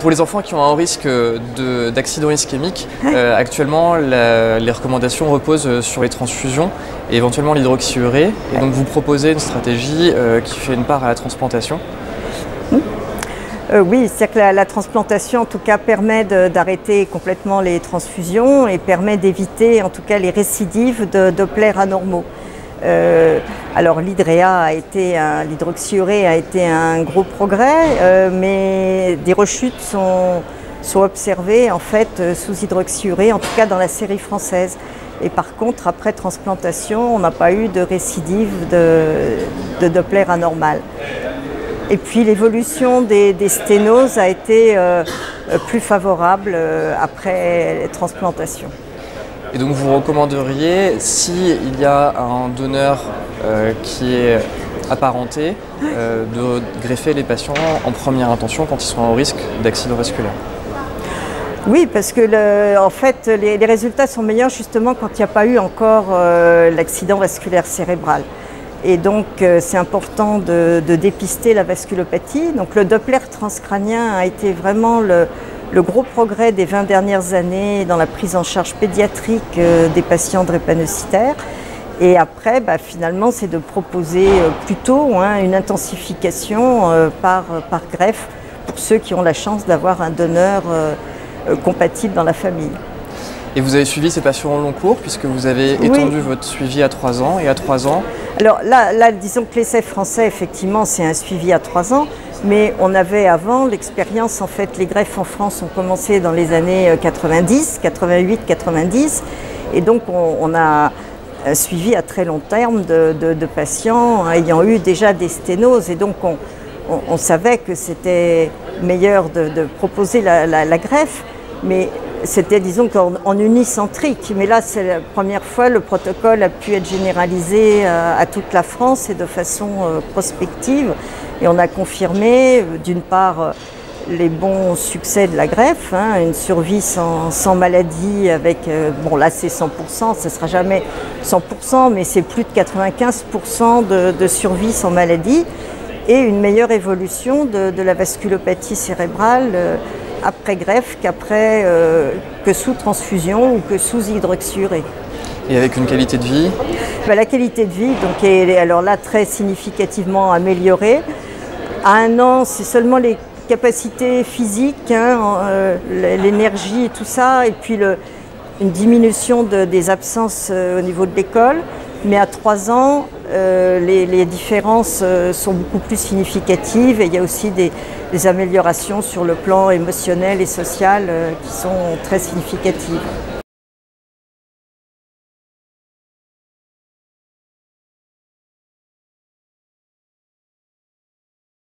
Pour les enfants qui ont un risque d'accident ischémique, actuellement les recommandations reposent sur les transfusions et éventuellement l'hydroxyurée. Et donc vous proposez une stratégie qui fait une part à la transplantation. Oui, c'est-à-dire que la transplantation en tout cas permet d'arrêter complètement les transfusions et permet d'éviter en tout cas les récidives de Doppler anormaux. Alors l'hydroxyurée a été un gros progrès, mais des rechutes sont observées en fait sous hydroxyurée, en tout cas dans la série française. Et par contre, après transplantation, on n'a pas eu de récidive de Doppler anormal. Et puis l'évolution des sténoses a été plus favorable après transplantation. Et donc vous recommanderiez, s'il y a un donneur qui est apparenté, de greffer les patients en première intention quand ils sont en risque d'accident vasculaire? Oui, parce que en fait, les résultats sont meilleurs justement quand il n'y a pas eu encore l'accident vasculaire cérébral. Et donc c'est important de dépister la vasculopathie. Donc le Doppler transcrânien a été vraiment le gros progrès des 20 dernières années dans la prise en charge pédiatrique des patients drépanocytaires. Et après, finalement, c'est de proposer plutôt une intensification par greffe pour ceux qui ont la chance d'avoir un donneur compatible dans la famille. Et vous avez suivi ces patients au long cours puisque vous avez étendu votre suivi à 3 ans et à 3 ans. Alors là disons que l'essai français, effectivement, c'est un suivi à 3 ans, mais on avait avant l'expérience, en fait, les greffes en France ont commencé dans les années 90, 88, 90, et donc on a un suivi à très long terme de patients ayant eu déjà des sténoses, et donc on savait que c'était meilleur de proposer la greffe, mais c'était, disons, en unicentrique. Mais là, c'est la première fois, le protocole a pu être généralisé à toute la France et de façon prospective. Et on a confirmé, d'une part, les bons succès de la greffe, une survie sans maladie avec, bon là c'est 100%, ce ne sera jamais 100%, mais c'est plus de 95% de survie sans maladie et une meilleure évolution de la vasculopathie cérébrale après greffe que sous transfusion ou que sous hydroxyurée. Et avec une qualité de vie? La qualité de vie donc, est alors là très significativement améliorée. À 1 an, c'est seulement les capacités physiques, l'énergie et tout ça, et puis une diminution des absences au niveau de l'école. Mais à 3 ans, les différences sont beaucoup plus significatives et il y a aussi des améliorations sur le plan émotionnel et social qui sont très significatives.